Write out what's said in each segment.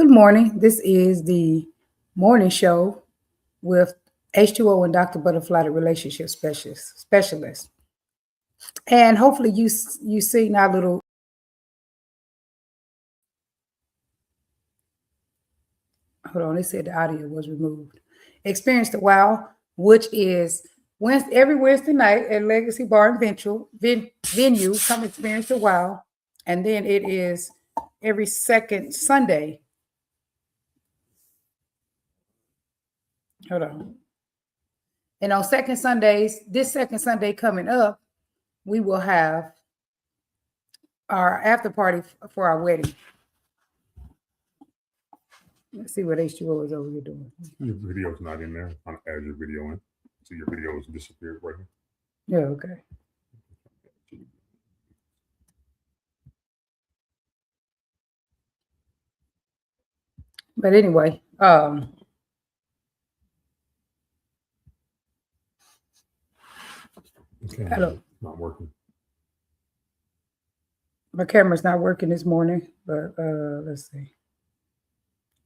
Good morning. This is the morning show with H2O and Dr. Butterfly, the relationship specialist. And hopefully you seen our little hold on, they said the audio was removed. Experience the Wow, which is every Wednesday night at Legacy Bar and Venue. Come experience the Wow. And then it is every second Sunday. Hold on. And on second Sundays, this second Sunday coming up, we will have our after party for our wedding. Let's see what H2O is over here doing. Your video's not in there. I'm trying to add your video in. So your video has disappeared right here. Yeah, okay. But anyway, Okay. hello. Not working. My camera's not working this morning, but let's see.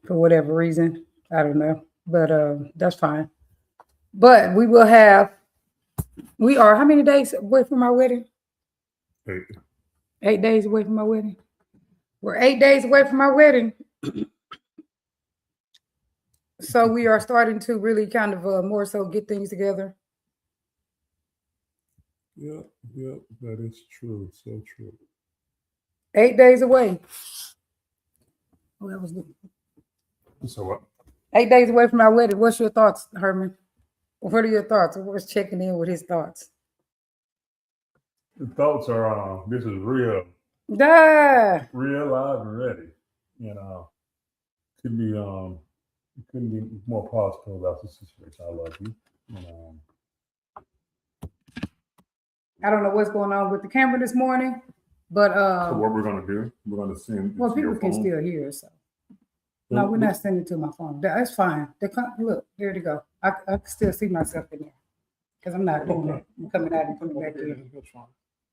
For whatever reason, I don't know, but that's fine. But we are how many days away from our wedding? 8. 8 days away from our wedding. We're 8 days away from our wedding. So we are starting to really kind of more so get things together. Yep, that is true. So true. 8 days away. Oh, that was good. So what? 8 days away from our wedding. What's your thoughts, Herman? What are your thoughts? What's checking in with his thoughts? The thoughts are this is real. Real, live and ready. Couldn't be more positive about the situation. I love you. I don't know what's going on with the camera this morning, but so what we're gonna do? We're gonna send. Well, people can still hear, so no, we're not sending it to my phone. That's fine. Look, there they go. I can still see myself in there because I'm not doing that. I'm coming out and coming back in.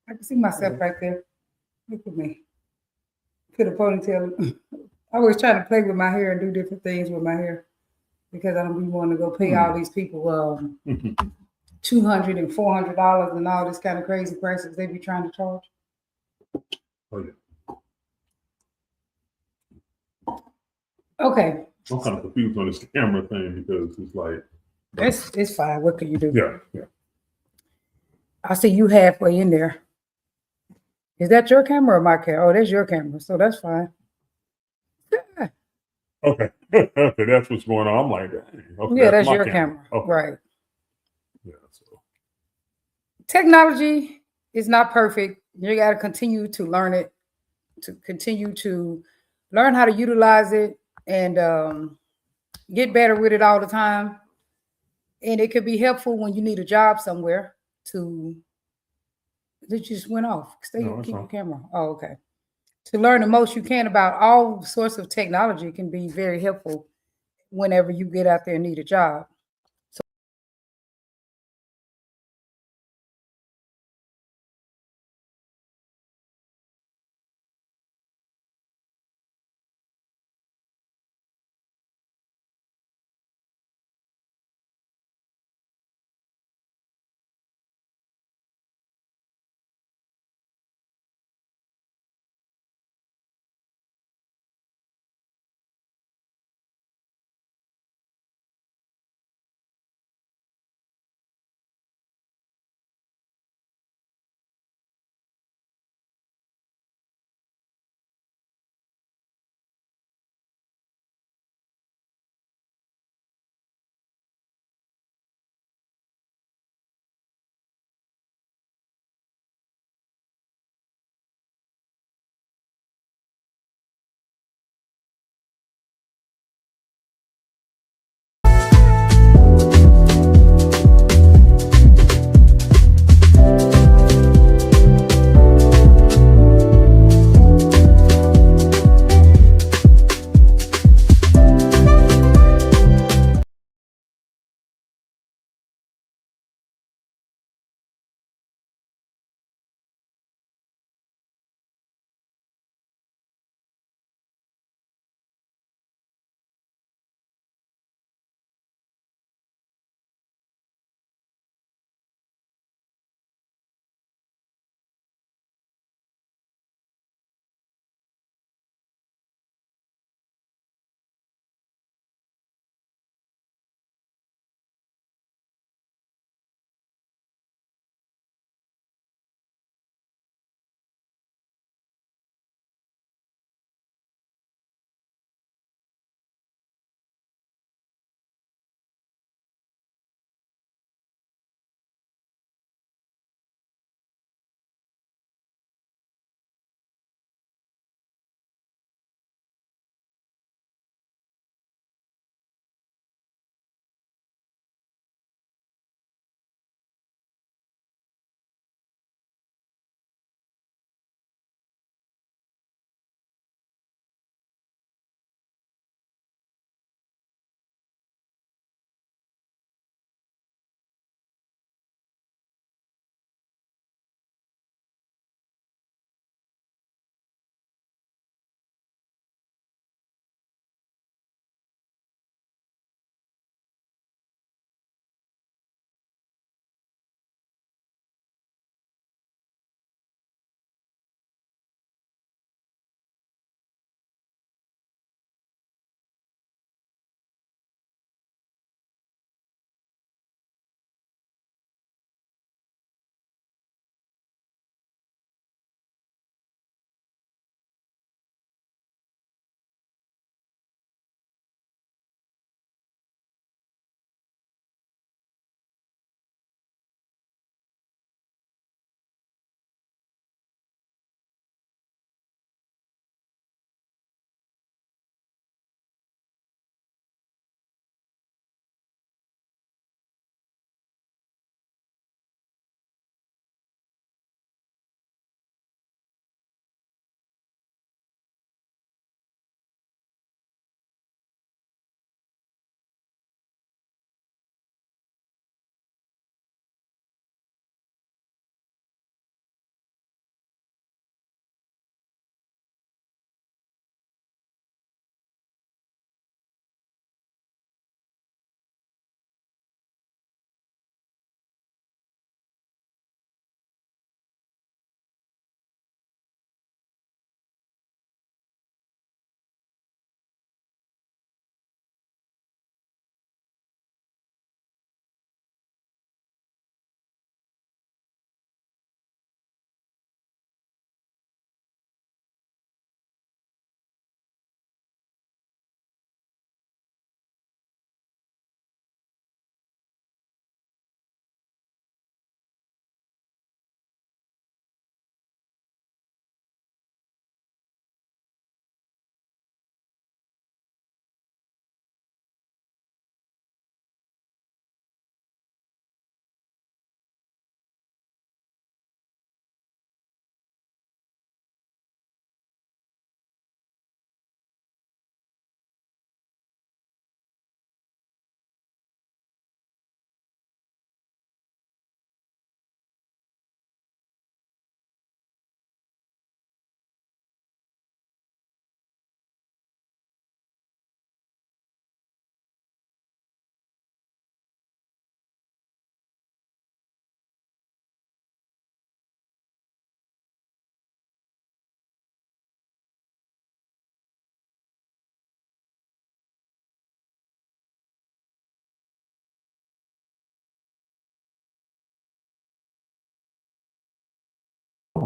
I can see myself right there. Look at me. Put a ponytail. I was trying to play with my hair and do different things with my hair because I don't be wanting to go pay all these people $200 and $400 and all this kind of crazy prices they be trying to charge. Oh yeah. Okay. I'm kind of confused on this camera thing because it's like it's fine. What can you do? Yeah. I see you halfway in there. Is that your camera or my camera? Oh, that's your camera, so that's fine. Yeah. Okay. Okay, that's what's going on. I'm like, okay, yeah, that's your camera. Okay. Right. Yeah. So technology is not perfect. You got to continue to learn it, to continue to learn how to utilize it and get better with it all the time. And it could be helpful when you need a job somewhere to. It just went off. Keep your camera. Oh, okay. To learn the most you can about all sorts of technology can be very helpful whenever you get out there and need a job.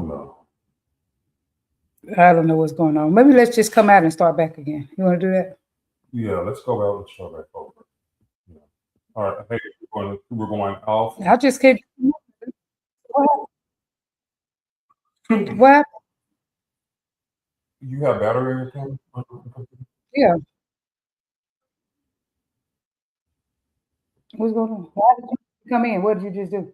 know. I don't know what's going on. Maybe let's just come out and start back again. You want to do that? Yeah, let's go out and start back over. Yeah. All right. Hey, we're going off. I just keep. What? You have battery in your camera? Yeah. What's going on? Why did you come in? What did you just do?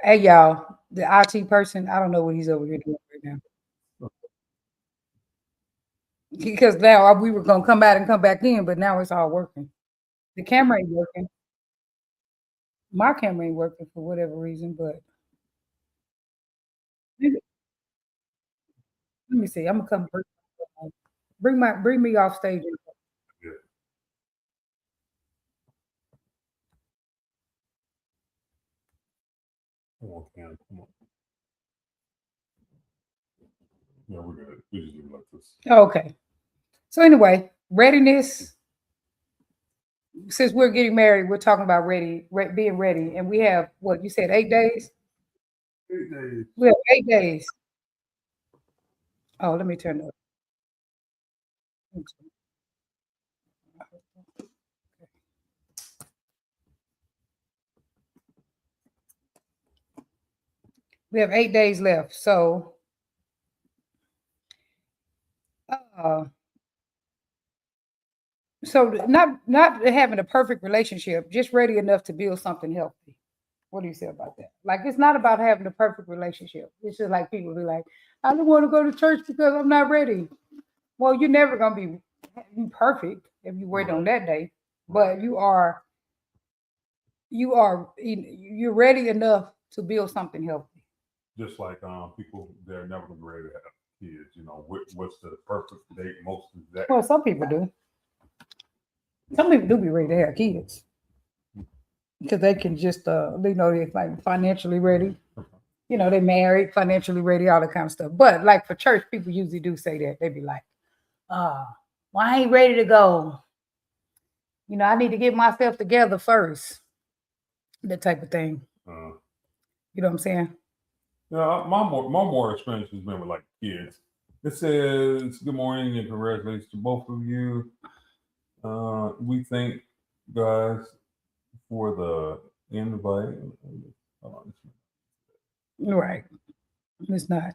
Hey, y'all. The IT person, I don't know what he's over here doing right now. Because now we were going to come out and come back in, but now it's all working. The camera ain't working. My camera ain't working for whatever reason, but let me see. I'm gonna come bring me off stage. Yeah. Come on, Cam. Come on. Yeah, we're good. We just do it like this. Okay. So anyway, readiness. Since we're getting married, we're talking about being ready, and we have what you said, 8 days. 8 days. We have 8 days. Oh, let me turn up. We have 8 days left. So, uh, not having a perfect relationship, just ready enough to build something healthy. What do you say about that? Like, it's not about having a perfect relationship. It's just like people be like, I don't want to go to church because I'm not ready. Well, you're never gonna be perfect if you wait on that day, but you're ready enough to build something healthy. Just like people, they're never gonna be ready to have kids. You know, what's the perfect date? Most of that. Well, some people do. Some people do be ready to have kids because they can just they know they're like financially ready. You know, they're married, financially ready, all that kind of stuff. But like for church, people usually do say that. They be like, well, I ain't ready to go. You know, I need to get myself together first. That type of thing. You know what I'm saying? Yeah, my more experience has been with like kids. It says, "Good morning and congratulations to both of you. We thank guys for the invite." Right. It's not.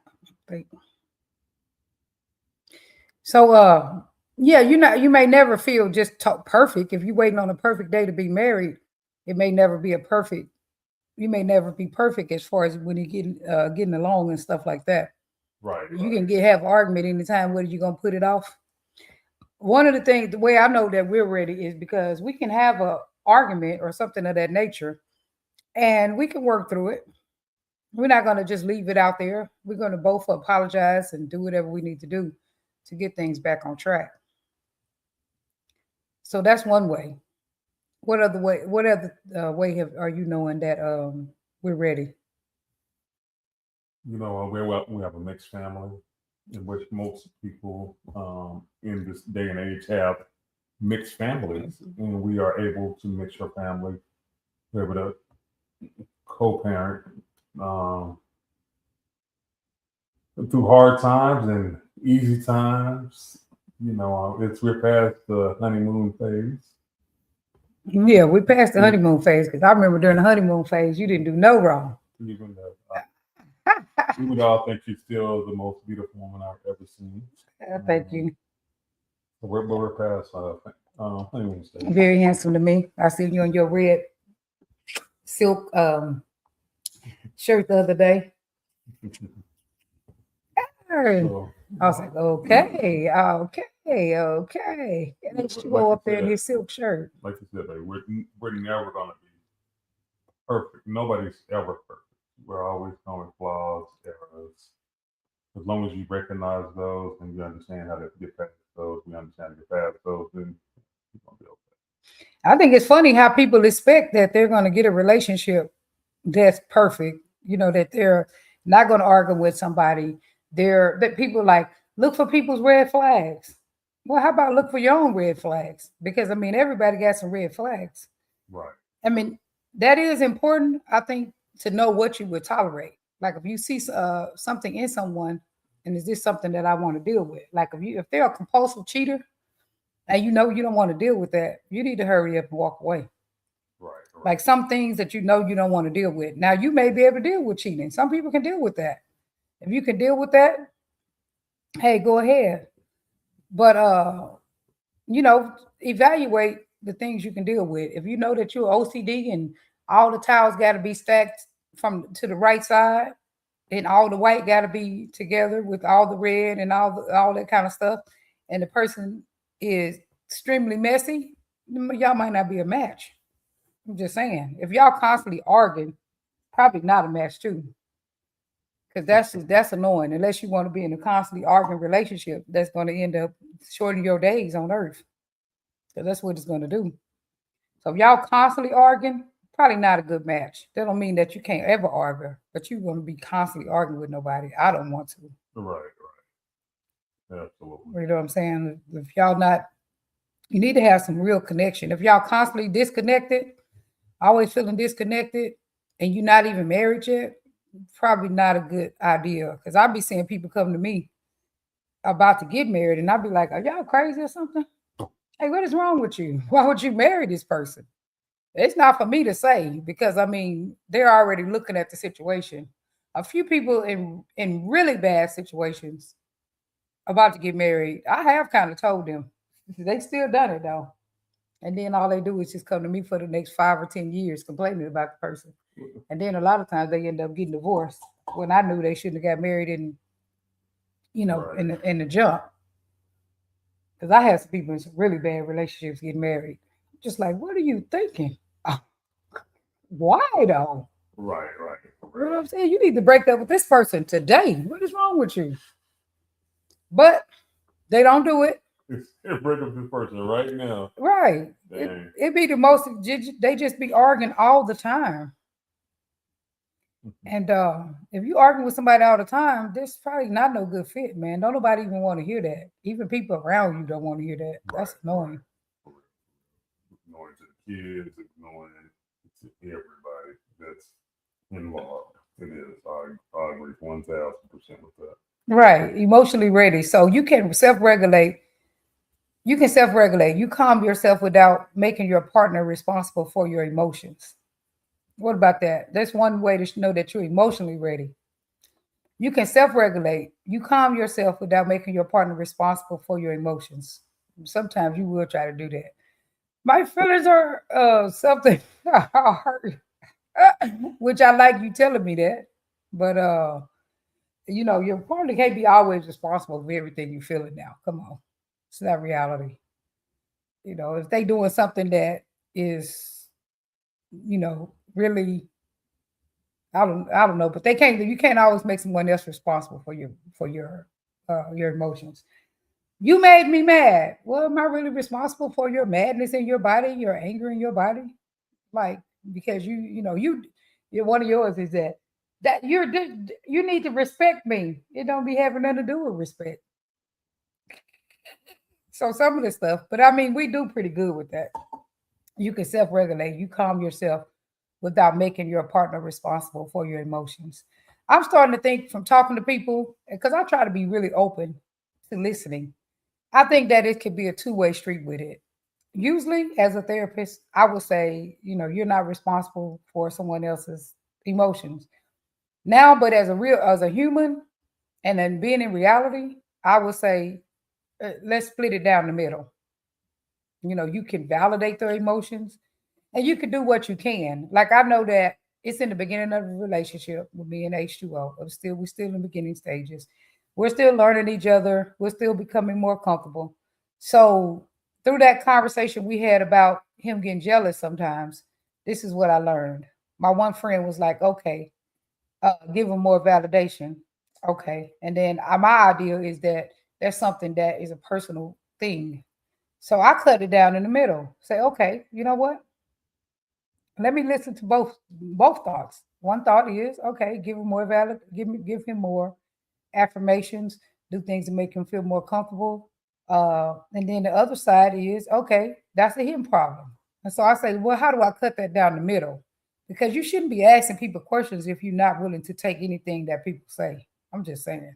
So, yeah, you may never feel just perfect. If you're waiting on a perfect day to be married, it may never be you may never be perfect as far as when you getting along and stuff like that. Right. You can have argument anytime, whether you're going to put it off. One of the things, the way I know that we're ready is because we can have a argument or something of that nature and we can work through it. We're not going to just leave it out there. We're going to both apologize and do whatever we need to do to get things back on track. So that's one way. What other way are you knowing that we're ready? You know, we have a mixed family in which most people in this day and age have mixed families, and we are able to mix our family. We're able to co-parent through hard times and easy times. You know, we're past the honeymoon phase. Yeah, we passed the honeymoon phase because I remember during the honeymoon phase, you didn't do no wrong. Even we would all think she's still the most beautiful woman I've ever seen. Thank you. We're past honeymoon stage. Very handsome to me. I see you in your red silk shirt the other day. So, I was like, okay. And then you go up there in his silk shirt. Like you said, we're never gonna be perfect. Nobody's ever perfect. We're always going with flaws, errors. As long as you recognize those and you understand how to get past those, then you're gonna be okay. I think it's funny how people expect that they're gonna get a relationship that's perfect. You know, that they're not gonna argue with somebody. That people like look for people's red flags. Well, how about look for your own red flags? Because I mean, everybody got some red flags. Right. I mean, that is important, I think, to know what you would tolerate. Like if you see something in someone, and is this something that I want to deal with? Like if they're a compulsive cheater, and you know you don't want to deal with that, you need to hurry up and walk away. Right. Right. Like some things that you know you don't want to deal with. Now you may be able to deal with cheating. Some people can deal with that. If you can deal with that, hey, go ahead. But you know, evaluate the things you can deal with. If you know that you're OCD and all the towels got to be stacked from to the right side, and all the white got to be together with all the red and all that kind of stuff, and the person is extremely messy, y'all might not be a match. I'm just saying, if y'all constantly arguing, probably not a match too, because that's annoying. Unless you want to be in a constantly arguing relationship, that's going to end up shortening your days on Earth. So that's what it's going to do. So if y'all constantly arguing, probably not a good match. That don't mean that you can't ever argue, but you're going to be constantly arguing with nobody. I don't want to. Right. Absolutely. You know what I'm saying? If y'all not, you need to have some real connection. If y'all constantly disconnected, always feeling disconnected, and you're not even married yet, probably not a good idea. Because I'll be seeing people come to me about to get married, and I'll be like, "Are y'all crazy or something? Hey, what is wrong with you? Why would you marry this person?" It's not for me to say because I mean they're already looking at the situation. A few people in really bad situations about to get married, I have kind of told them. They still done it though. And then all they do is just come to me for the next 5 or 10 years complaining about the person. And then a lot of times they end up getting divorced when I knew they shouldn't have got married in, you know, Right. in the jump. Because I had some people in some really bad relationships get married. Just like, what are you thinking? Why though? Right. You know what I'm saying? You need to break up with this person today. What is wrong with you? But they don't do it. Break up this person right now. Right. It be the most, they just be arguing all the time. And if you argue with somebody all the time, this probably not no good fit, man. Don't nobody even want to hear that. Even people around you don't want to hear that. That's annoying. Annoying to the kids, annoying to everybody that's involved. It is. I agree 1,000% with that. Right. Emotionally ready. So you can self-regulate. You can self-regulate. You calm yourself without making your partner responsible for your emotions. What about that? That's one way to know that you're emotionally ready. You can self-regulate. You calm yourself without making your partner responsible for your emotions. Sometimes you will try to do that. My feelings are something hurt, which I like you telling me that. But you know, your partner can't be always responsible for everything you're feeling now. Come on. It's not reality. You know, if they doing something that is, you know, really, I don't know, but they can't. You can't always make someone else responsible for your emotions. You made me mad. Well, am I really responsible for your madness in your body, your anger in your body? Like because you know you're one of yours is that you need to respect me. It don't be having nothing to do with respect. So some of the stuff, but I mean we do pretty good with that. You can self-regulate. You calm yourself without making your partner responsible for your emotions. I'm starting to think from talking to people because I try to be really open to listening. I think that it could be a two-way street with it. Usually, as a therapist, I would say, you know, you're not responsible for someone else's emotions. Now, but as a human and then being in reality, I would say, let's split it down the middle. You know, you can validate their emotions and you can do what you can. Like I know that it's in the beginning of the relationship with me and H2O. We're still in the beginning stages. We're still learning each other. We're still becoming more comfortable. So through that conversation we had about him getting jealous sometimes, this is what I learned. My one friend was like, okay, give him more validation. Okay. And then my idea is that that's something that is a personal thing. So I cut it down in the middle. Say, okay, you know what? Let me listen to both thoughts. One thought is, okay, give him more valid, give him more affirmations, do things to make him feel more comfortable. And then the other side is, okay, that's a him problem. And so I say, well, how do I cut that down the middle? because you shouldn't be asking people questions if you're not willing to take anything that people say. I'm just saying.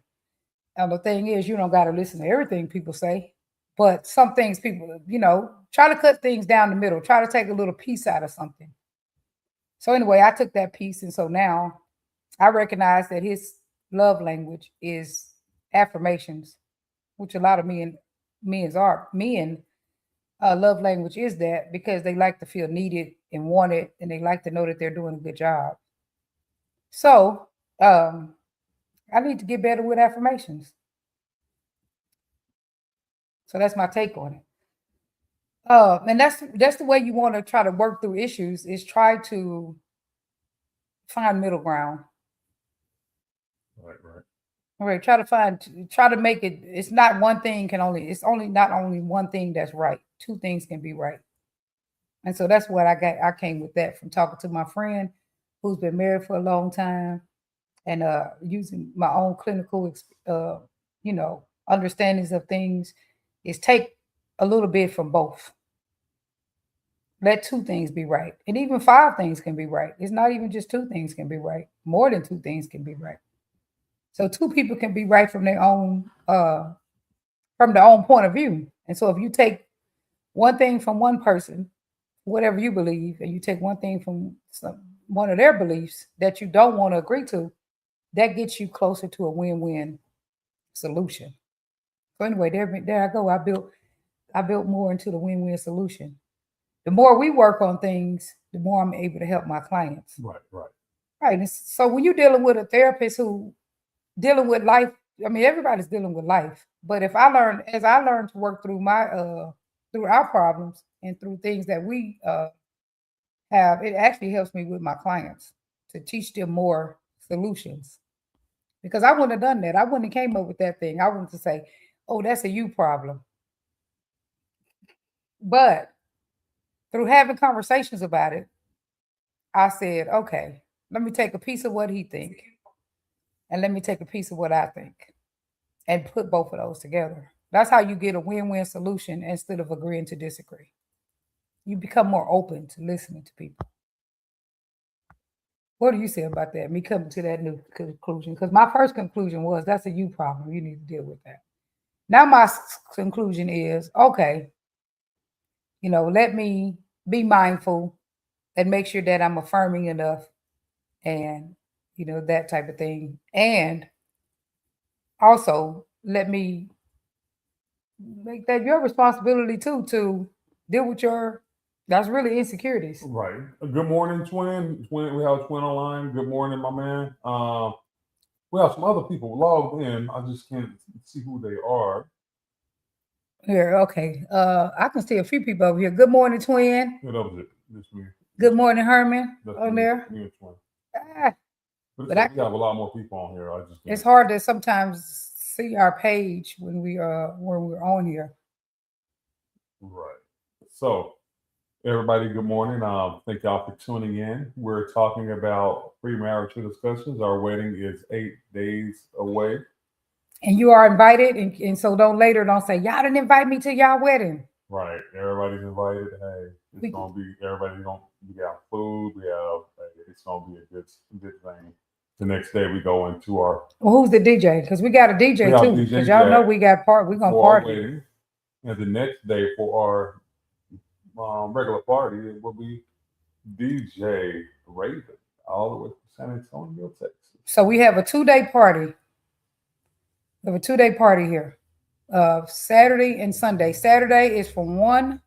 And the thing is, you don't got to listen to everything people say, but some things people, try to cut things down the middle, try to take a little piece out of something. So anyway, I took that piece, and so now I recognize that his love language is affirmations, which a lot of men love language is that because they like to feel needed and wanted, and they like to know that they're doing a good job. So I need to get better with affirmations. So that's my take on it. And that's the way you want to try to work through issues, is try to find middle ground. Right. All right, try to make it. It's not one thing it's only not only one thing that's right. Two things can be right. And so that's what I got. I came with that from talking to my friend who's been married for a long time, and using my own clinical, understandings of things, is take a little bit from both. Let two things be right. And even five things can be right. It's not even just two things can be right. More than two things can be right. So two people can be right from their own point of view. And so if you take one thing from one person, whatever you believe, and you take one thing from one of their beliefs that you don't want to agree to, that gets you closer to a win-win solution. So anyway, there I go. I built more into the win-win solution. The more we work on things, the more I'm able to help my clients. Right. Right. And so when you're dealing with a therapist who dealing with life, I mean, everybody's dealing with life. But as I learn to work through through our problems and through things that we have, it actually helps me with my clients to teach them more solutions. Because I wouldn't have done that. I wouldn't have came up with that thing. I wouldn't have say, "Oh, that's a you problem." But through having conversations about it, I said, "Okay, let me take a piece of what he think, and let me take a piece of what I think, and put both of those together." That's how you get a win-win solution instead of agreeing to disagree. You become more open to listening to people. What do you say about that? Me coming to that new conclusion? Because my first conclusion was that's a you problem. You need to deal with that. Now my conclusion is, okay, let me be mindful and make sure that I'm affirming enough, and that type of thing. And also let me make that your responsibility too, to deal with that's really insecurities. Right. Good morning, twin. Twin, we have a twin online. Good morning, my man. We have some other people logged in. I just can't see who they are. Here, okay. I can see a few people over here. Good morning, twin. Yeah, that was it. This me. Good morning, Herman. That's on me, there. me and twin. Ah, But But we have a lot more people on here. I just it's can't. hard to sometimes see our page when we're on here. Right. So, everybody, good morning. Thank y'all for tuning in. We're talking about premarital discussions. Our wedding is 8 days away. And you are invited, and so don't say y'all didn't invite me to y'all wedding. Right. Everybody's invited. Hey, it's gonna be we got food. It's gonna be a good thing. The next day we go into our. Well, who's the DJ? Because we got a DJ too. Because y'all know we got we're gonna party. Wedding. And the next day for our regular party, it will be DJ Raven, all the way from San Antonio, Texas. So we have a 2-day party. We have a 2-day party here. Saturday and Sunday. Saturday is from 1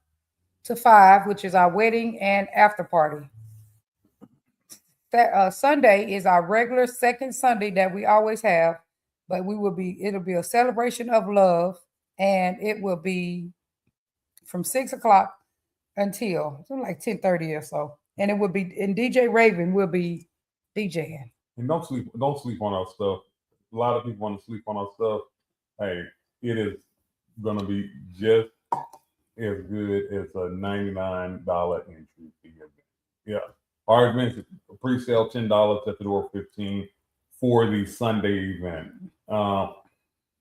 to 5, which is our wedding and after party. Sunday is our regular second Sunday that we always have, but it'll be a celebration of love, and it will be from 6 o'clock until like 10:30 or so. And it will be, and DJ Raven will be DJing. And don't sleep on our stuff. A lot of people want to sleep on our stuff. Hey, it is gonna be just as good as a $99 entry fee event. Yeah. Our event is pre-sale $10 at the door, $15 for the Sunday event.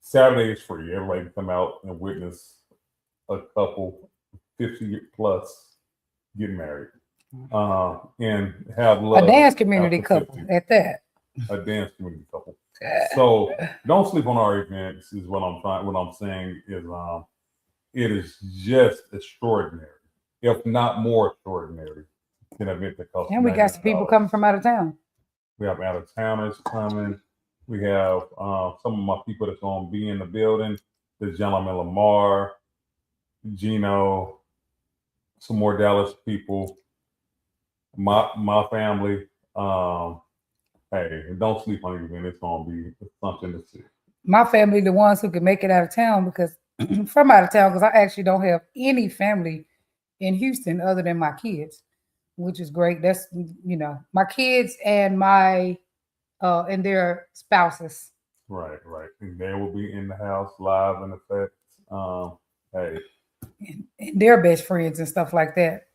Saturday is free. Everybody can come out and witness a couple 50 plus get married. and have love. A dance community after couple 50. at that. A dance community couple. So don't sleep on our events. Is what I'm saying is it is just extraordinary, if not more extraordinary, than an event that costs. And we got some people $90. coming from out of town. We have out of towners coming. We have some of my people that's going to be in the building. The gentleman Lamar, Gino, some more Dallas people, my family. Hey, don't sleep on it, man. It's going to be something to see. My family, the ones who can make it out of town, because from out of town, because I actually don't have any family in Houston other than my kids, which is great. That's, my kids and my and their spouses. Right. And they will be in the house live in effect. Hey. And their best friends and stuff like that.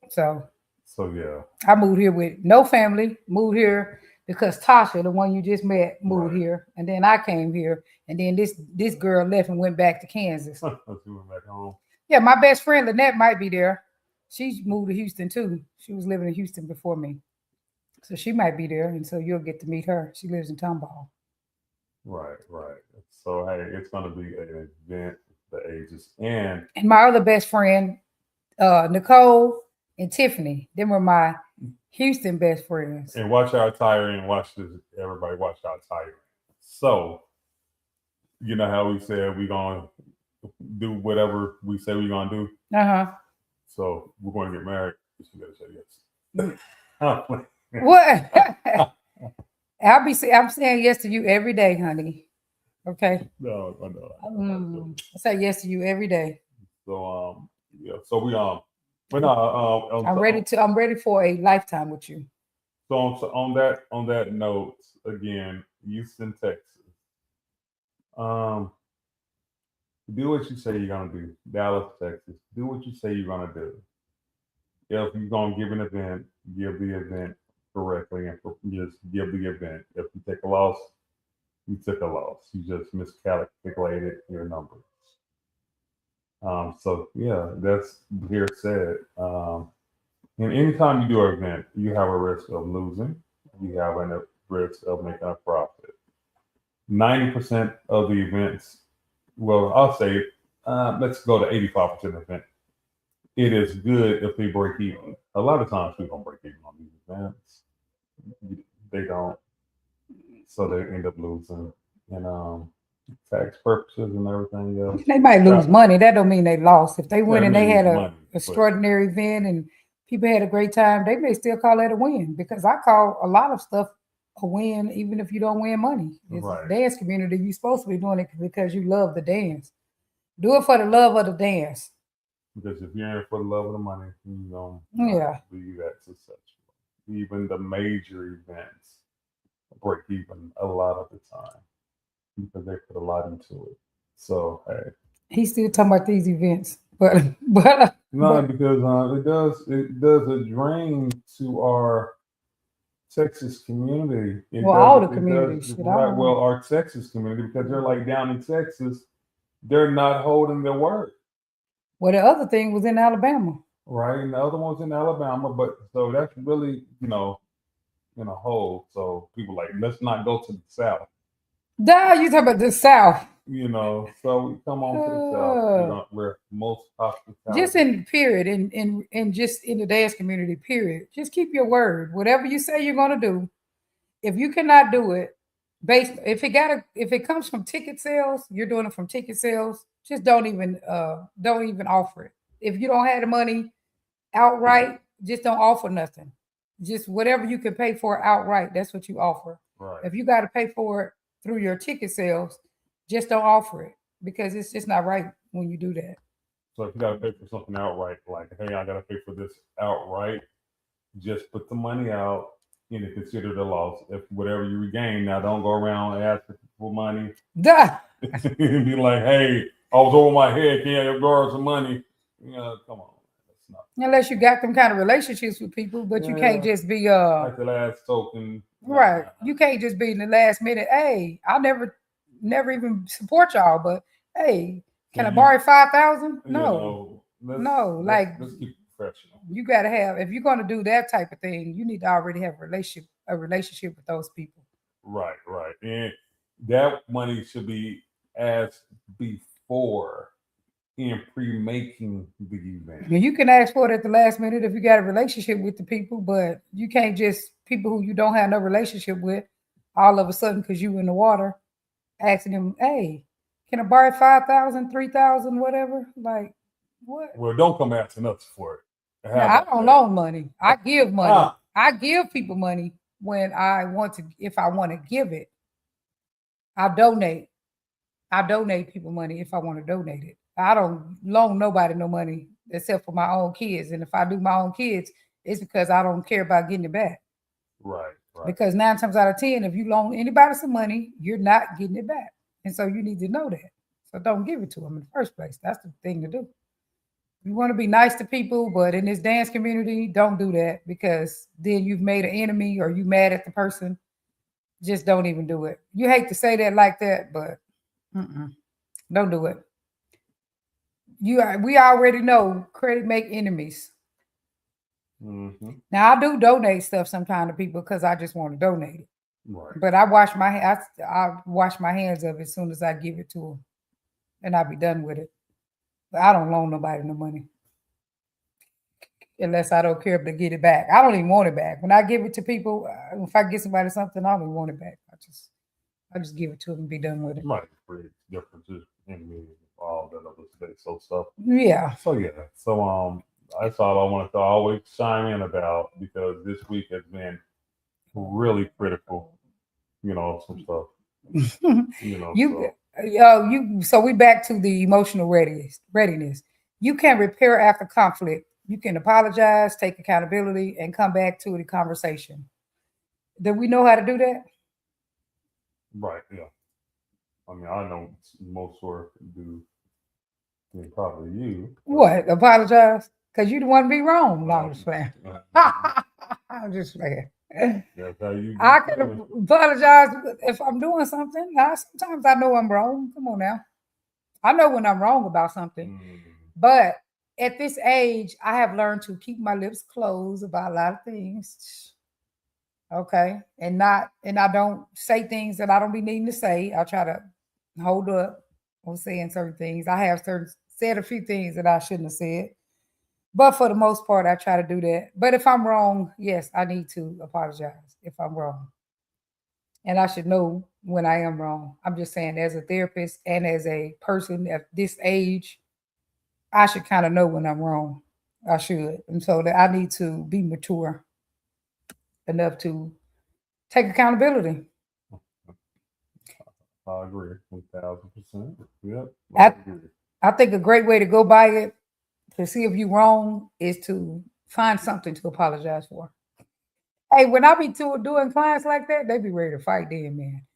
So Yeah. I moved here with no family, moved here because Tasha, the one you just met, moved here. And then I came here. And then this girl left and went back to Kansas. She went back home. Yeah, my best friend Lynette might be there. She moved to Houston too. She was living in Houston before me. So she might be there. And so you'll get to meet her. She lives in Tomball. Right. So hey, it's gonna be an event for the ages. And my other best friend, Nicole and Tiffany, them were my Houston best friends. And watch our attire and watch this. Everybody watch our attire. So, you know how we said we're gonna do whatever we say we're gonna do. So we're going to get married. You gotta say yes. What? I'm saying yes to you every day, honey. Okay. No, I know. I say yes to you every day. So yeah. So but no, I'm ready for a lifetime with you. So on that note, again, Houston, Texas. Do what you say you're gonna do. Dallas, Texas. Do what you say you're gonna do. If you're gonna give an event, give the event correctly and just give the event. If you take a loss, you took a loss. You just miscalculated your numbers. So yeah, that's here said. And anytime you do an event, you have a risk of losing. You have a risk of making a profit. 90% of the events, well, I'll say, let's go to 85% event. It is good if they break even. A lot of times we don't break even on these events. They don't. So they end up losing. And tax purposes and everything else. They might lose money. That don't mean they lost. If they win and they had an extraordinary event and people had a great time, they may still call that a win, because I call a lot of stuff a win, even if you don't win money. It's a dance community. You're supposed to be doing it because you love the dance. Do it for the love of the dance. Because if you're in it for the love of the money, you don't be that successful. Even the major events break even a lot of the time because they put a lot into it. So hey, he's still talking about these events, but because it does a drain to our Texas community. All the communities. Our Texas community, because they're like down in Texas, they're not holding their word. Well, the other thing was in Alabama. Right, and the other one's in Alabama, but so that's really, in a hole. So people like, let's not go to the South. Duh, you talking about the South. So we come on to the South. We're most hospitality. Just in period, and just in the dance community, period. Just keep your word. Whatever you say you're gonna do, if you cannot do it, if it comes from ticket sales, you're doing it from ticket sales. Just don't even offer it. If you don't have the money outright, just don't offer nothing. Just whatever you can pay for outright, that's what you offer. Right. If you got to pay for it through your ticket sales, just don't offer it, because it's just not right when you do that. So if you got to pay for something outright, like, hey, I got to pay for this outright, just put the money out and consider the loss. If whatever you regain, now don't go around asking for money. Duh. And be like, hey, I was over my head. Can I borrow some money? Come on. Unless you got them kind of relationships with people, but you can't just be like the last token. Right. You can't just be in the last minute. Hey, I'll never even support y'all, but hey, can I borrow 5,000? No. Let's keep professional. You got to have, if you're going to do that type of thing, you need to already have a relationship with those people. Right. And that money should be asked before in pre-making the event. Now, you can ask for it at the last minute if you got a relationship with the people, but you can't just people who you don't have no relationship with, all of a sudden because you in the water, asking them, "Hey, can I borrow 5,000, 3,000, whatever?" Like, what? Well, don't come asking us for it. Now, I don't loan money. I give money. Ah. I give people money when I want to. If I want to give it, I donate. I donate people money if I want to donate it. I don't loan nobody no money except for my own kids. And if I do my own kids, it's because I don't care about getting it back. Right. Because 9 times out of 10, if you loan anybody some money, you're not getting it back. And so you need to know that. So don't give it to them in the first place. That's the thing to do. You want to be nice to people, but in this dance community, don't do that because then you've made an enemy or you mad at the person. Just don't even do it. You hate to say that like that, but don't do it. We already know credit make enemies. Mm-hmm. Now I do donate stuff sometimes to people because I just want to donate it. Right. But I wash my hands of it as soon as I give it to them, and I'll be done with it. But I don't loan nobody no money unless I don't care to get it back. I don't even want it back. When I give it to people, if I get somebody something, I don't even want it back. I just give it to them and be done with it. Might create differences in me, all that other stuff. Yeah. So that's all I wanted to always chime in about because this week has been really critical. Some stuff. So we back to the emotional readiness. You can repair after conflict. You can apologize, take accountability, and come back to the conversation. Do we know how to do that? Right. Yeah. I mean, I know most work do. Probably you. What? Apologize? Because you don't want to be wrong. No, I'm just playing. I'm just playing. That's how you. I can apologize if I'm doing something. Sometimes I know I'm wrong. Come on now. I know when I'm wrong about something. But at this age, I have learned to keep my lips closed about a lot of things. Okay. And I don't say things that I don't be needing to say. I try to hold up on saying certain things. I have said a few things that I shouldn't have said. But for the most part, I try to do that. But if I'm wrong, yes, I need to apologize if I'm wrong. And I should know when I am wrong. I'm just saying as a therapist and as a person at this age, I should kind of know when I'm wrong. I should. And so that I need to be mature enough to take accountability. I agree 1,000%. Yep. I think a great way to go by it to see if you're wrong is to find something to apologize for. Hey, when I be doing clients like that, they be ready to fight then, man.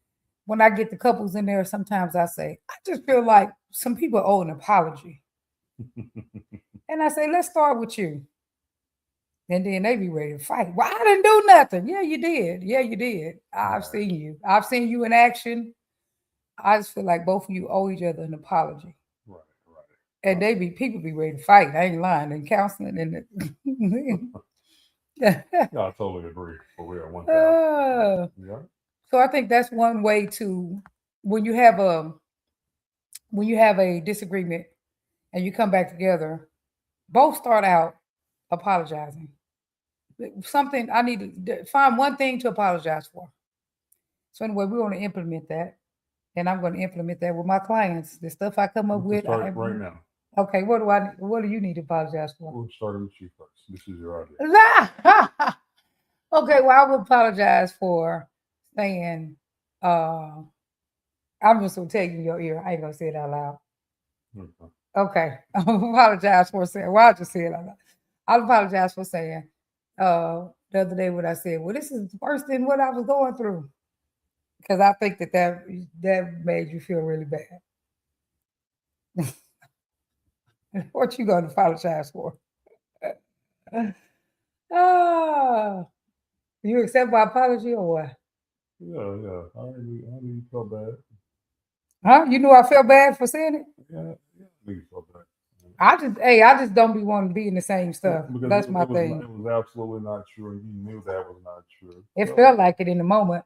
When I get the couples in there, sometimes I say, I just feel like some people owe an apology. And I say, let's start with you. And then they be ready to fight. Well, I didn't do nothing. Yeah, you did. Yeah, you did. I've seen you. I've seen you in action. I just feel like both of you owe each other an apology. Right. And people be ready to fight. I ain't lying. And counseling and yeah, I totally agree. For real, 1,000%. Yeah. So I think that's one way to when you have a disagreement and you come back together, both start out apologizing. Something I need to find one thing to apologize for. So anyway, we want to implement that. And I'm going to implement that with my clients. The stuff I come up with right now. Okay, what do you need to apologize for? We'll start with you first. This is your idea. Okay, well, I will apologize for saying I'm just gonna tell you in your ear. I ain't gonna say it out loud. Okay. I apologize for saying I'll just say it out loud. I apologize for saying the other day what I said, well, this is worse than what I was going through. Because I think that made you feel really bad. What you gonna apologize for? You accept my apology or what? Yeah. I didn't feel bad. Huh? You knew I felt bad for saying it? Yeah, you feel bad. I just don't be wanting to be in the same stuff. Because That's my it was thing. it was absolutely not true, and you knew that was not true. It So, felt like it in the moment.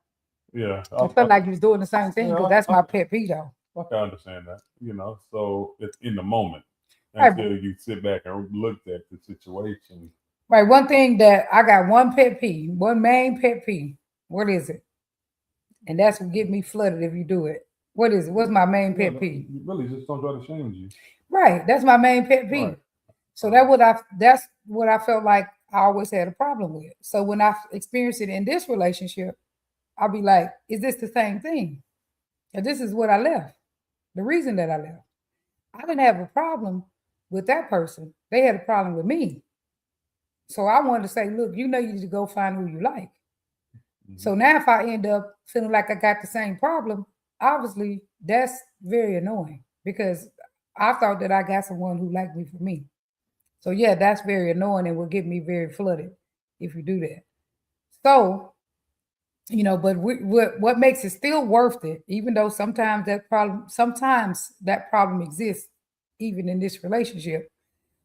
yeah, It felt like you was doing the same thing yeah, because that's my pet peeve though. I can understand that. So it's in the moment Right, until you sit back and looked at the situation. right. One thing that I got one pet peeve, one main pet peeve. What is it? And that's what get me flooded if you do it. What is it? What's my main pet peeve? You really just don't try to change you. Right. That's my main pet peeve. Right. So that's what I felt like I always had a problem with. So when I experienced it in this relationship, I'll be like, is this the same thing? And this is what I left. The reason that I left. I didn't have a problem with that person. They had a problem with me. So I wanted to say, look, you know you need to go find who you like. So now if I end up feeling like I got the same problem, obviously that's very annoying because I thought that I got someone who liked me for me. So yeah, that's very annoying and will get me very flooded if you do that. So, but what makes it still worth it, even though sometimes that problem exists, even in this relationship,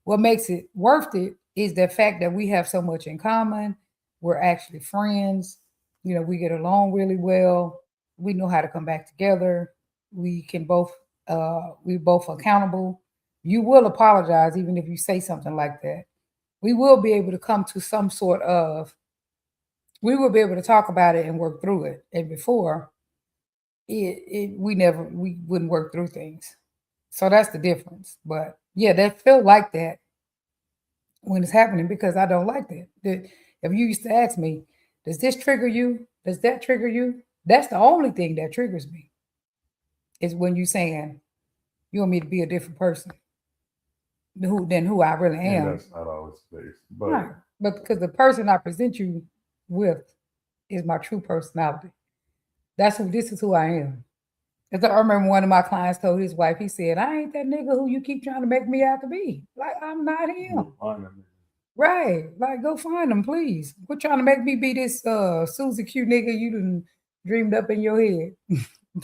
what makes it worth it is the fact that we have so much in common. We're actually friends. We get along really well. We know how to come back together. We both accountable. You will apologize even if you say something like that. We will be able to come to some sort of, we will be able to talk about it and work through it. And before, we wouldn't work through things. So that's the difference. But yeah, that felt like that when it's happening because I don't like that. If you used to ask me, does this trigger you? Does that trigger you? That's the only thing that triggers me. Is when you saying you want me to be a different person than who I really am. And that's not always the case. But Right. But because the person I present you with is my true personality. This is who I am. Because I remember one of my clients told his wife, he said, I ain't that nigga who you keep trying to make me out to be. Like, I'm not him. Right. Like, go find him, please. Quit trying to make me be this Susie Q nigga you done dreamed up in your head.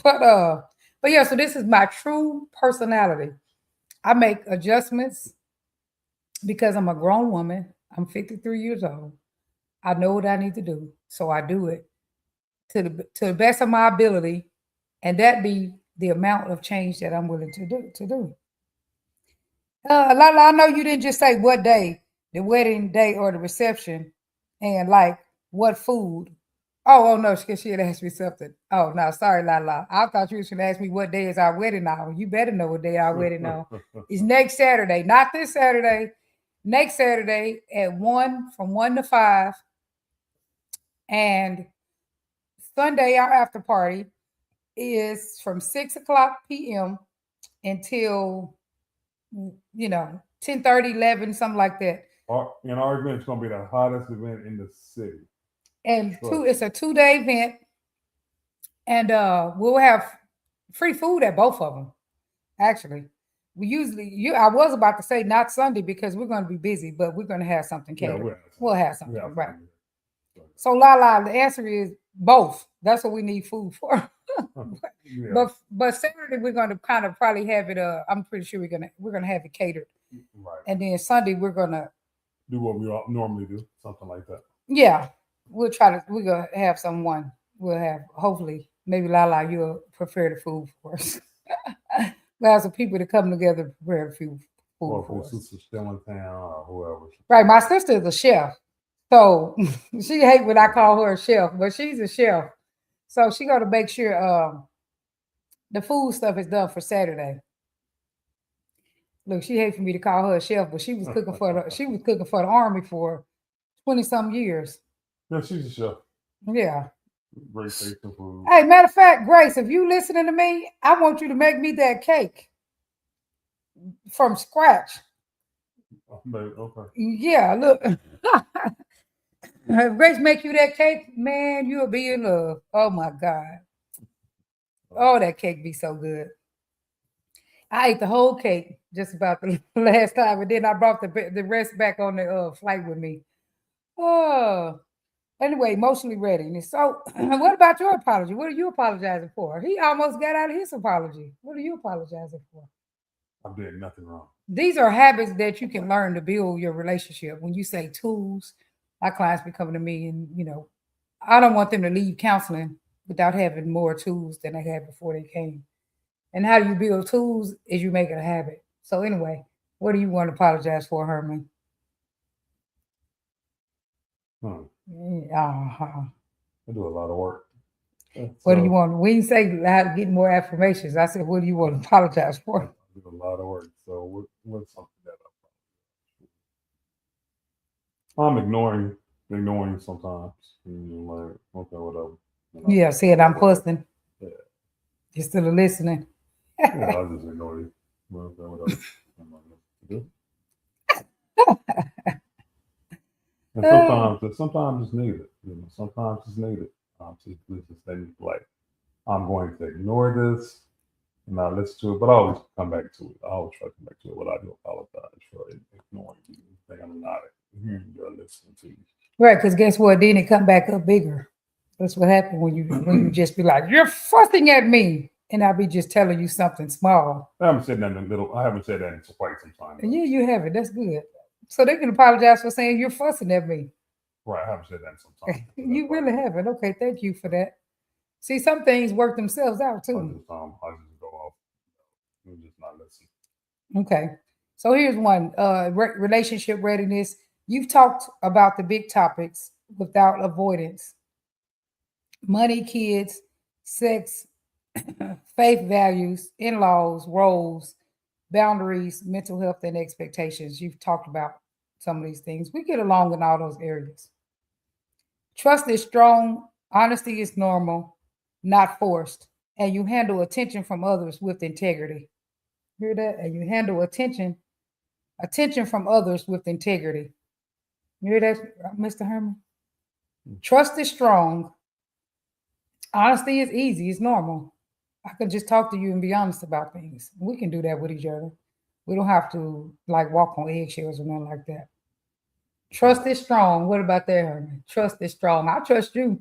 but yeah, so this is my true personality. I make adjustments because I'm a grown woman. I'm 53 years old. I know what I need to do. So I do it to the best of my ability. And that be the amount of change that I'm willing to do. Lala, I know you didn't just say what day, the wedding day or the reception, and like what food. Oh no, she had asked me something. Oh no, sorry, Lala. I thought you was gonna ask me what day is our wedding now. You better know what day our wedding now. It's next Saturday, not this Saturday. Next Saturday at 1 from 1 to 5. And Sunday, our after party is from 6 o'clock p.m. until 10:30, 11, something like that. Our event is going to be the hottest event in the city. And it's a 2-day event. And we'll have free food at both of them. Actually, I was about to say not Sunday because we're going to be busy, but we're going to have something catered. Yeah, we'll have something, right? So Lala, the answer is both. That's what we need food for. Yeah. But Saturday we're going to kind of probably have it. I'm pretty sure we're gonna have it catered. Right. And then Sunday we're gonna do what we normally do, something like that. Yeah, we're gonna have someone. We'll have hopefully maybe Lala, you'll prepare the food for us. We'll have some people to come together to prepare the food for us. Sister still in town or whoever. Right, my sister is a chef, so she hates when I call her a chef, but she's a chef. So she got to make sure the food stuff is done for Saturday. Look, she hates for me to call her a chef, but she was cooking for the army for 20-some years. Yeah, she's a chef. Yeah. Great tasting food. Hey, matter of fact, Grace, if you listening to me, I want you to make me that cake from scratch. Okay. Yeah, look. If Grace make you that cake, man, you'll be in love. Oh my God. Oh, that cake be so good. I ate the whole cake just about the last time, and then I brought the rest back on the flight with me. Oh, anyway, emotionally ready. So, what about your apology? What are you apologizing for? He almost got out of his apology. What are you apologizing for? I did nothing wrong. These are habits that you can learn to build your relationship. When you say tools, my clients be coming to me and, I don't want them to leave counseling without having more tools than they had before they came. And how you build tools is you make it a habit. So anyway, what do you want to apologize for, Herman? Uh-huh. I do a lot of work. What do you want? We didn't say how to get more affirmations. I said, what do you want to apologize for? I do a lot of work. So what's something that I'm ignoring sometimes. Like, okay, whatever. Yeah, said I'm fussing. Yeah. You're still listening. Yeah, I just ignore you. Okay, whatever. And sometimes it's needed. Sometimes it's needed. Just say like, I'm going to ignore this and not listen to it, but I always come back to it. I always try to come back to it. But I do apologize for ignoring you. Think I'm not hearing you or listening to you. Right, because guess what? Then it come back up bigger. That's what happened when you just be like, you're fussing at me. And I'll be just telling you something small. I haven't said that in quite some time. Yeah, you haven't. That's good. So they can apologize for saying you're fussing at me. Right, I haven't said that in some time. You really haven't. Okay, thank you for that. See, some things work themselves out too. I just go off. I'm just not listening. Okay. So here's one. Relationship readiness. You've talked about the big topics without avoidance. Money, kids, sex, faith values, in-laws, roles, boundaries, mental health, and expectations. You've talked about some of these things. We get along in all those areas. Trust is strong. Honesty is normal, not forced. And you handle attention from others with integrity. Hear that? And you handle attention from others with integrity. You hear that, Mr. Herman? Trust is strong. Honesty is easy. It's normal. I can just talk to you and be honest about things. We can do that with each other. We don't have to like walk on eggshells or nothing like that. Trust is strong. What about that, Herman? Trust is strong. I trust you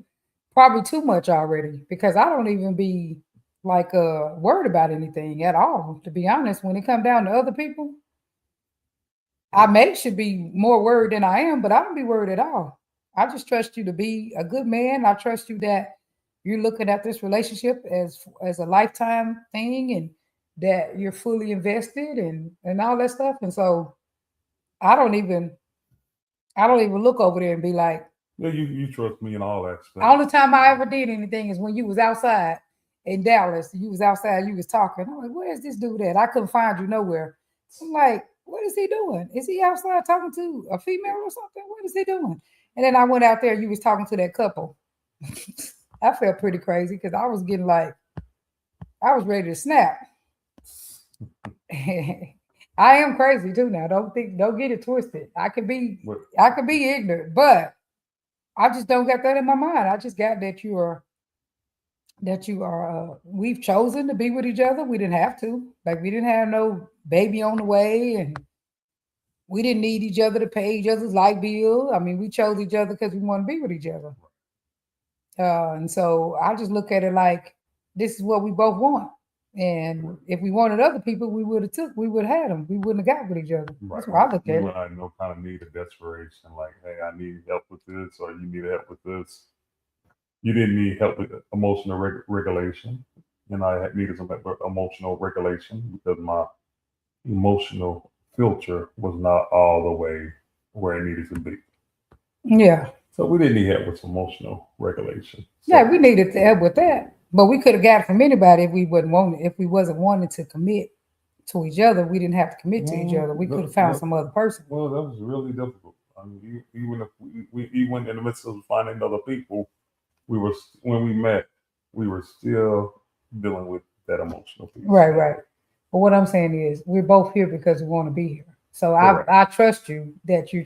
probably too much already because I don't even be like worried about anything at all. To be honest, when it comes down to other people, I should be more worried than I am, but I don't be worried at all. I just trust you to be a good man. I trust you that you're looking at this relationship as a lifetime thing and that you're fully invested and all that stuff. And so I don't even look over there and be like, yeah, you trust me in all aspects. All the time I ever did anything is when you was outside in Dallas. You was outside, you was talking. I'm like, where's this dude at? I couldn't find you nowhere. I'm like, what is he doing? Is he outside talking to a female or something? What is he doing? And then I went out there, you was talking to that couple. I felt pretty crazy because I was getting like, I was ready to snap. I am crazy too now. Don't get it twisted. I could be ignorant, but I just don't got that in my mind. I just got that you are we've chosen to be with each other. We didn't have to. Like we didn't have no baby on the way and we didn't need each other to pay each other's light bill. I mean, we chose each other because we want to be with each other. And so I just look at it like this is what we both want. And if we wanted other people, we would have had them. We wouldn't have got with each other. Right. That's what I look at it. I no kind of need of desperation, like, hey, I need help with this, or you need help with this. You didn't need help with emotional regulation, and I needed some emotional regulation because my emotional filter was not all the way where it needed to be. Yeah. So we didn't need help with emotional regulation. So, yeah, we needed help with that. But we could have got it from anybody if we wasn't wanting to commit to each other. We didn't have to commit to each other. We could have found some other person. Well, that was really difficult. I mean, even if we went in the midst of finding other people, when we met, we were still dealing with that emotional piece. Right. But what I'm saying is, we're both here because we want to be here. So I trust you that you're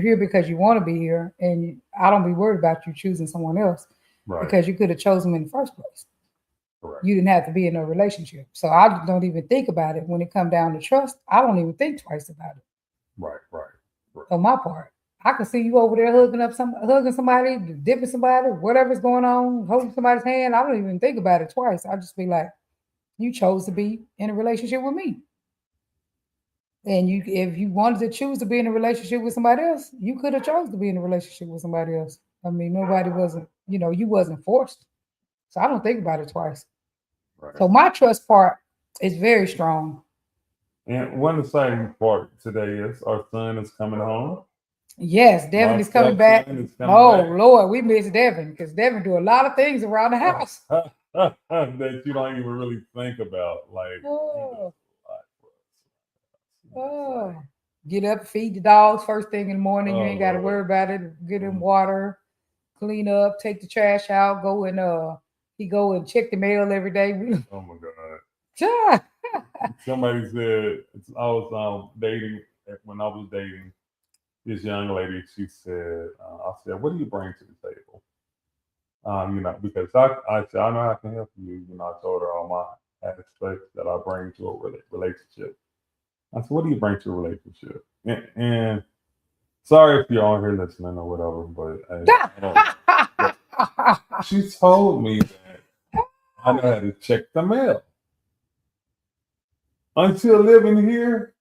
here because you want to be here, and I don't be worried about you choosing someone else. Right. Because you could have chosen them in the first place. Correct. You didn't have to be in a relationship. So I don't even think about it when it comes down to trust. I don't even think twice about it. Right. On my part, I can see you over there hugging somebody, dipping somebody, whatever's going on, holding somebody's hand. I don't even think about it twice. I just be like, you chose to be in a relationship with me. And if you wanted to choose to be in a relationship with somebody else, you could have chose to be in a relationship with somebody else. I mean, nobody wasn't, you wasn't forced. So I don't think about it twice. Right. So my trust part is very strong. And one exciting part today is our son is coming home. Yes, Devin My is coming back. stepson is coming Oh back. Lord, we miss Devin because Devin do a lot of things around the house. That you don't even really think about. Like, he does Oh, a lot for us. It's oh. like, Get up, feed the dogs first thing in the morning. You oh ain't got to Lord. worry about it. Get them Mhm. water, clean up, take the trash out, go and he go and check the mail every day. Oh my God. Yeah. Somebody said I was dating when I was dating this young lady. She said, I said, what do you bring to the table? Because I said, I know I can help you. I told her all my aspects that I bring to a relationship. I said, what do you bring to a relationship? And sorry if you're on here listening or whatever, but I don't. But she told me that I know how to check the mail. Until living here,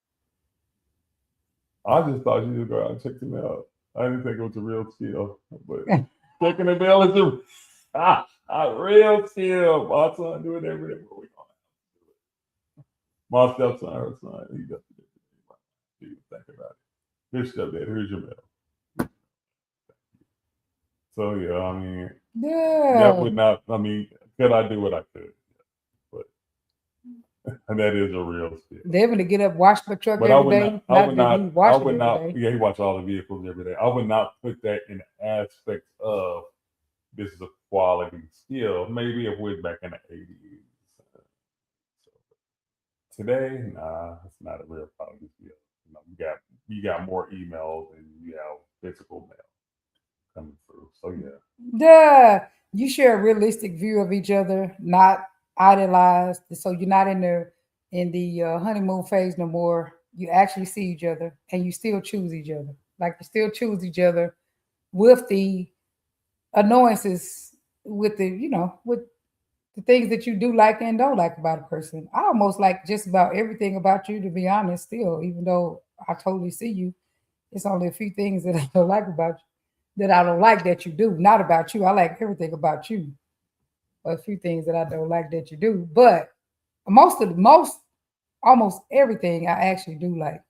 I just thought you just go out and check the mail. I didn't think it was a real skill, but checking the mail is a real skill. My son do it every day. My stepson, her son, he does it every day. He think about it. Here's stepdad. Here's your mail. So yeah, I mean, that Yeah. would not. I mean, could I do what I could? But and that is a real skill. Devin to get up, wash the truck But I every would day. not. I would that he not. I wash it would every not. day. Yeah, he watch all the vehicles every day. I would not put that in the aspect of this is a quality skill. Maybe if we're back in the 80s. Today, nah, it's not a real quality skill. You got more emails and you have physical mail coming through. So yeah. Yeah. You share a realistic view of each other, not idealized. So you're not in the honeymoon phase no more. You actually see each other and you still choose each other. Like you still choose each other with the annoyances, with with the things that you do like and don't like about a person. I almost like just about everything about you, to be honest, still, even though I totally see you. It's only a few things that I don't like about you, that I don't like that you do. Not about you. I like everything about you. But a few things that I don't like that you do. But almost everything I actually do like.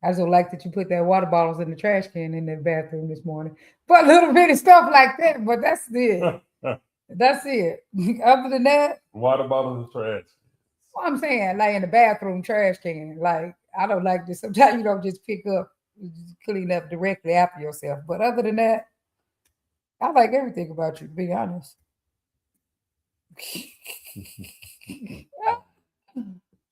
I just don't like that you put that water bottles in the trash can in the bathroom this morning. But a little bit of stuff like that. But that's it. That's it. Other than that, Water bottles and trash. what I'm saying, like in the bathroom trash can, like I don't like this. Sometimes you don't just pick up, you just clean up directly after yourself. But other than that, I like everything about you, to be honest.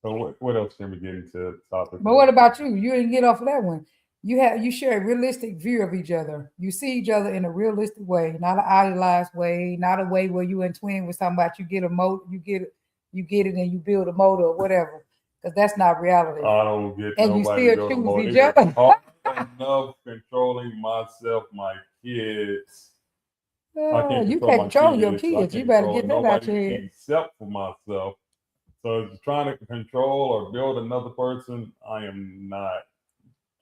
So what else can we get into topic? But what about you? You didn't get off of that one. You share a realistic view of each other. You see each other in a realistic way, not an idealized way, not a way where you and twin with somebody. You get a motor, you get it, and you build a motor or whatever. Because that's not reality. I don't get And you nobody to still go to choose mode. each It's other. hard enough controlling myself, my kids. I can't You control can't my control your kids. I kids. You can't better control get that out your nobody head. except for myself. So trying to control or build another person, I am not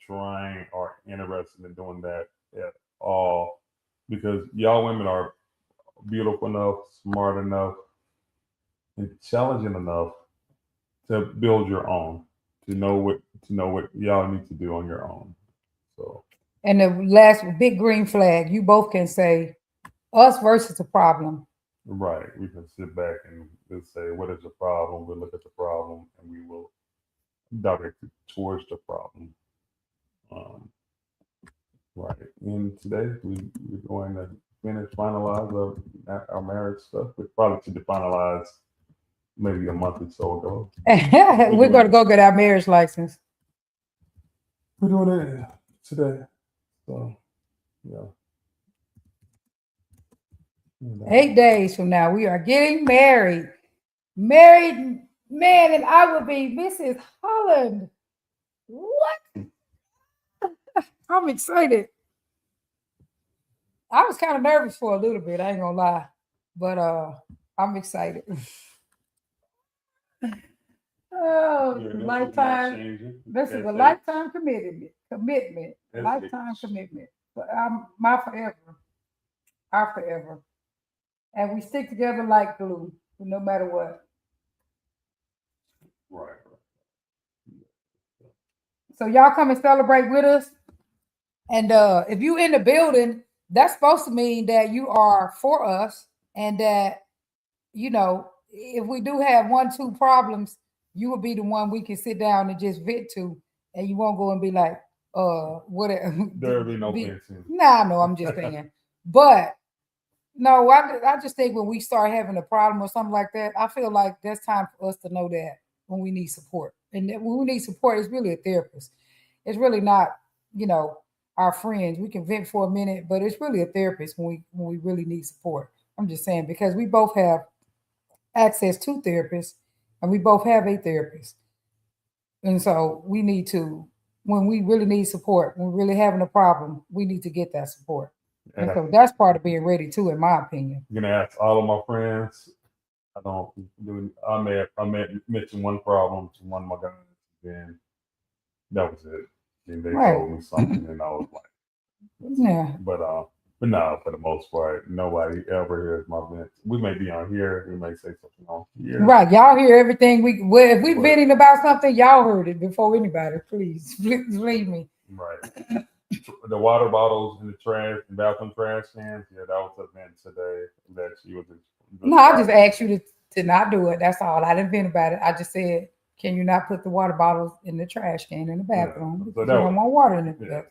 trying or interested in doing that at all. Because y'all women are beautiful enough, smart enough, intelligent enough to build your own, to know what y'all need to do on your own. So And the last big green flag, you both can say us versus the problem. right, we can sit back and just say, what is the problem? We'll look at the problem and we will direct it towards the problem. Um, right. And today we're going to finalize our marriage stuff. We probably should have finalized maybe a month or so ago. We're going to go get our marriage license. We're doing it today. So, yeah. 8 days from now, we are getting married. Married man, and I will be Mrs. Holland. What? I'm excited. I was kind of nervous for a little bit, I ain't gonna lie. But I'm excited. Oh, Yeah, this is not lifetime. changing. This is a That's it. lifetime commitment. Commitment. That's Lifetime it. commitment. But my forever. Our forever. And we stick together like glue, no matter what. Right. So y'all come and celebrate with us. And if you in the building, that's supposed to mean that you are for us, and that if we do have 1, 2 problems, you will be the one we can sit down and just vent to, and you won't go and be like, whatever. There'll be no fencing. Nah, no, I'm just saying. But no, I just think when we start having a problem or something like that, I feel like that's time for us to know that when we need support. And that when we need support, it's really a therapist. It's really not, you know, our friends. We can vent for a minute, but it's really a therapist when we really need support. I'm just saying because we both have access to therapists and we both have a therapist. And so we need to, when we really need support, when we're really having a problem, we need to get that support. And so that's part of being ready too, in my opinion. I'm gonna ask all of my friends. I may mention one problem to one of my guys, then that was it. Then they told me something, and I was like, yeah. But no, for the most part, nobody ever hears my vents. We may be on here, we may say something on here. Right, y'all hear everything. If we venting about something, y'all heard it before anybody. Please believe me. Right. The water bottles in the trash, the bathroom trash cans. Yeah, that was a vent today. That she was. No, I just asked you to not do it. That's all. I didn't vent about it. I just said, can you not put the water bottles in the trash can in the bathroom? Yeah, so you don't want water in it. Yeah,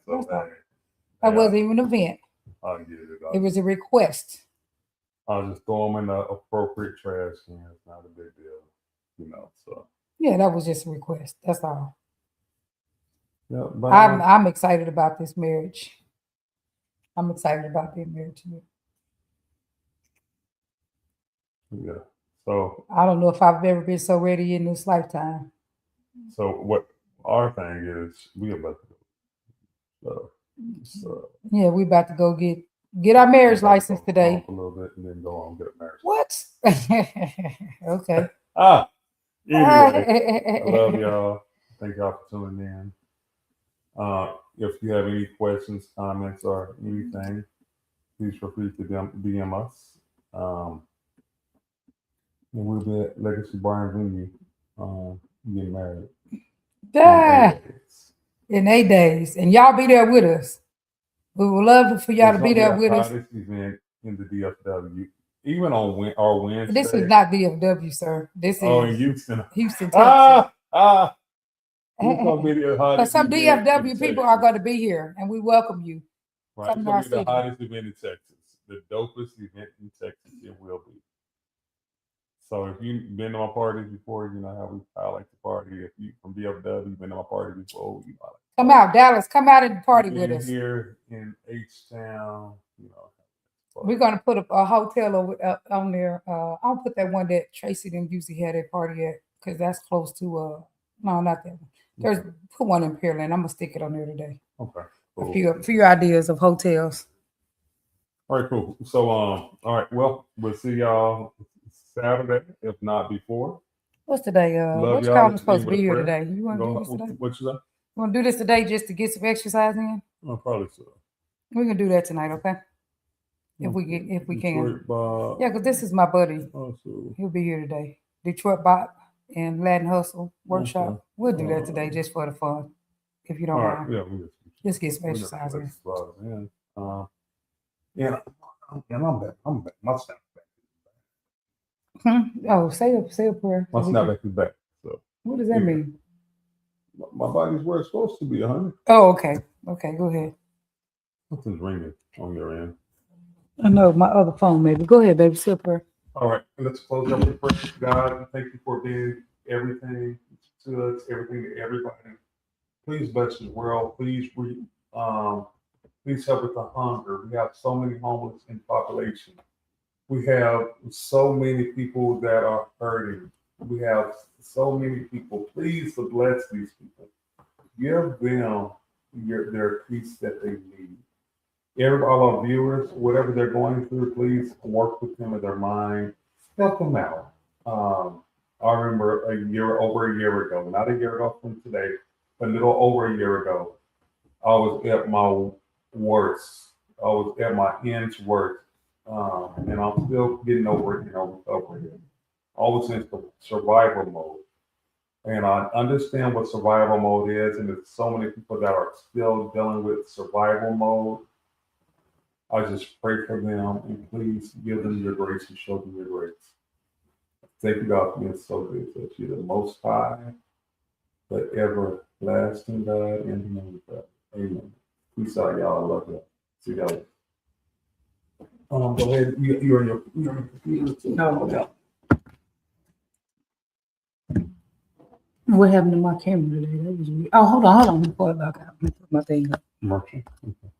that wasn't even a vent. I get it. It was a request. I'll just throw them in the appropriate trash can. It's not a big deal, So yeah, that was just a request. That's all. Yeah, but I'm excited about this marriage. I'm excited about being married to you. Yeah. So I don't know if I've ever been so ready in this lifetime. So what our thing is, we about to go. So yeah, we about to go get our marriage license today. A little bit and then go on and get a marriage. What? Okay. Anyway, I love y'all. Thank y'all for tuning in. If you have any questions, comments, or anything, please feel free to DM us. And we'll be at Legacy Bar and Venue getting married. In 8 days. And y'all be there with us. We would love for y'all to be there with us. This event in the DFW. Even on our Wednesday. This is not DFW, sir. This is in Houston. Houston, Texas. But some DFW people are going to be here, and we welcome you. Right, it's going to be the hottest event in Texas. The dopest event in Texas it will be. So if you've been to my parties before, you know how I like to party. If you from DFW, been to my party before, you know. Come out, Dallas. Come out and party with us. Here in H-Town, We're gonna put a hotel over on there. I'll put that one that Tracy them usually had at party at, because that's close to no, not that one. There's put one in Pearland. I'm gonna stick it on there today. Okay. Cool. A few ideas of hotels. All right, cool. So all right, well, we'll see y'all Saturday, if not before. What's today? What you calling supposed to be here today? You want to do this today? What you say? You want to do this today just to get some exercise in? Oh, probably so. We're gonna do that tonight, okay? If we can. Yeah, because this is my buddy. So. He'll be here today. Detroit Bop and Latin Hustle workshop. Okay. We'll do that today just for the fun, if you don't mind. Yeah, just get some exercise in. I'm back. My snap back. Oh, say a prayer. My snap back is back. So what does that mean? My body's where it's supposed to be, honey. Oh, okay. Okay, go ahead. Something's ringing on your end. I know, my other phone maybe. Go ahead, baby. Say a prayer. All right, let's close up with prayer. God, thank you for being everything to us, everything to everybody. Please bless the world. Please help with the hunger. We have so many homeless in population. We have so many people that are hurting. We have so many people. Please bless these people. Give them their peace that they need. All our viewers, whatever they're going through, please work with them in their mind. Help them out. I remember over a year ago, not a year ago from today, but a little over a year ago, I was at my worst. I was at my end's worst. And I'm still getting over it, over it. I was in survival mode. And I understand what survival mode is, and there's so many people that are still dealing with survival mode. I just pray for them and please give them your grace and show them your grace. Thank you, God, for being so good that you're the most high, but everlasting God in the name of God. Amen. Peace out, y'all. I love you. See y'all later. Go ahead. You're on your computer too. No. What happened to my camera today? That was weird. Oh, hold on. Before I log out, let me put my thing up. Merchant. Okay.